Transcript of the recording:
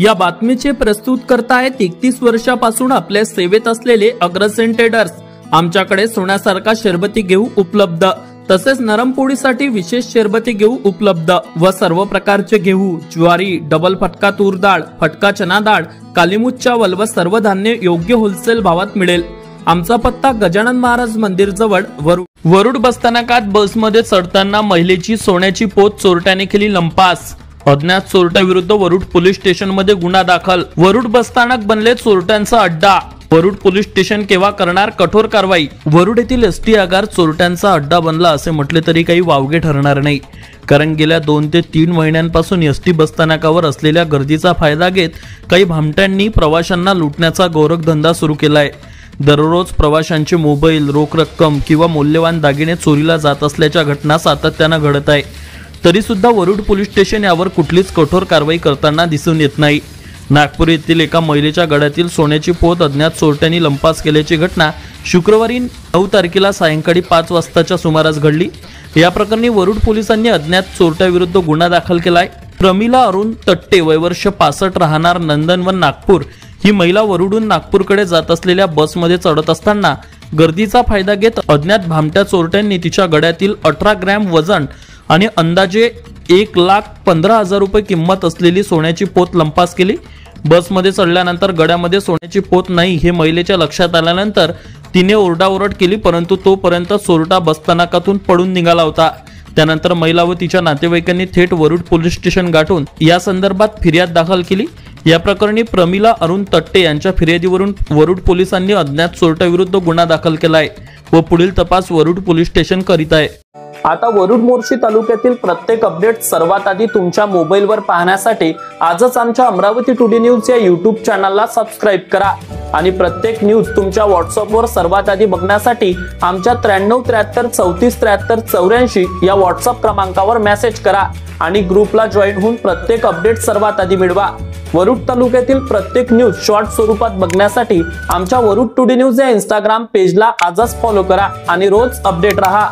या बातमीचे प्रस्तुत करतायत 31 वर्षापासून आपल्या सेवेत असलेले अग्रसेन ट्रेडर्स। आमच्याकडे सोन्यासारखा शरबती घेऊ उपलब्ध, तसेच नरम पोळीसाठी विशेष शरबती घेऊ उपलब्ध व सर्व प्रकारचे घेऊ, ज्वारी, डबल फटका तूर डाळ, फटका चना डाळ, कालीमुछ चावल व सर्व धान्य योग्य होलसेल भावात मिळेल। आमचा पत्ता गजानन महाराज मंदिर जवळ वरुड बसस्थानकात बसमध्ये चढताना महिलेची सोन्याची पोत चोरट्याने केली लंपास। अज्ञात चोरट्याविरुद्ध वरुड पोलीस स्टेशन मध्ये गुन्हा दाखल। वरुड बसस्थानक बनले चोरट्यांचा अड्डा, वरुड पोलीस स्टेशन केव्हा करणार कठोर कारवाई। वरुड येथील एसटी आगार चोरट्यांचा अड्डा बनला असे म्हटले तरी काही वावगे ठरणार नाही, कारण गेल्या 2 ते 3 महिन्यांपासून एसटी बसस्थानकावर असलेल्या गर्दीचा फायदा घेत काही भामट्यांनी प्रवाशांना लुटण्याचा गोरखधंदा सुरू केलाय। दररोज प्रवाशांचे मोबाईल, रोख रक्कम किंवा मौल्यवान दागिने चोरीला जात असल्याच्या घटना सातत्याने घडत आहे, तरी सुद्धा वरुड पोलीस स्टेशन यावर कुठलीच कठोर कारवाई करताना दिसून येत नाही। नागपूर येथील एका महिलेच्या गळ्यातील सोन्याची पोत अज्ञात चोरट्यांनी लंपास केल्याची घटना शुक्रवारी 9 तारखेला सायंकाळी 5 वाजताच्या सुमारास घडली। या प्रकरणी वरुड पोलिसांनी अज्ञात चोरट्याविरुद्ध गुन्हा दाखल केलाय। प्रमिला अरुण तट्टे, वय वर्ष 65, राहणार नंदनवन, नागपूर, ही महिला वरुडून नागपूरकडे जात असलेल्या बसमध्ये चढत असताना गर्दीचा फायदा घेत अज्ञात भामट्या चोरट्यांनी तिच्या गळ्यातील 18 ग्रॅम वजन आणि अंदाजे 1,15,000 रुपये किंमत असलेली सोन्याची पोत लंपास केली। बसमध्ये चढल्यानंतर गळ्यामध्ये सोन्याची पोत नाही हे महिलेच्या लक्षात आल्यानंतर तिने ओरडाओरड केली, परंतु तोपर्यंत चोरटा बसस्थानकातून पळून निघाला होता। त्यानंतर महिला व तिच्या नातेवाईकांनी थेट वरुड पोलीस स्टेशन गाठून या संदर्भात फिर्याद दाखल केली। या प्रकरणी प्रमिला अरुण तट्टे यांच्या फिर्यादीवरून वरुड पोलिसांनी अज्ञात चोरट्याविरुद्ध गुन्हा दाखल केलाय व पुढील तपास वरुड पोलीस स्टेशन करीत आहे। आता वरुड मोर्शी तालुक्यातील प्रत्येक अपडेट सर्वात आधी तुमच्या मोबाईलवर पाहण्यासाठी आजच आमच्या अमरावती टुडे न्यूज या युट्यूब चॅनलला सबस्क्राइब करा आणि प्रत्येक न्यूज तुमच्या व्हॉट्सअपवर सर्वात आधी बघण्यासाठी आमच्या 9373343384 या व्हॉट्सअप क्रमांकावर मेसेज करा आणि ग्रुपला जॉईन होऊन प्रत्येक अपडेट सर्वात आधी मिळवा। वरुड तालुक्यातील प्रत्येक न्यूज शॉर्ट स्वरूपात बघण्यासाठी आमच्या वरुड टुडे न्यूज या इंस्टाग्राम पेजला आजच फॉलो करा आणि रोज अपडेट रहा।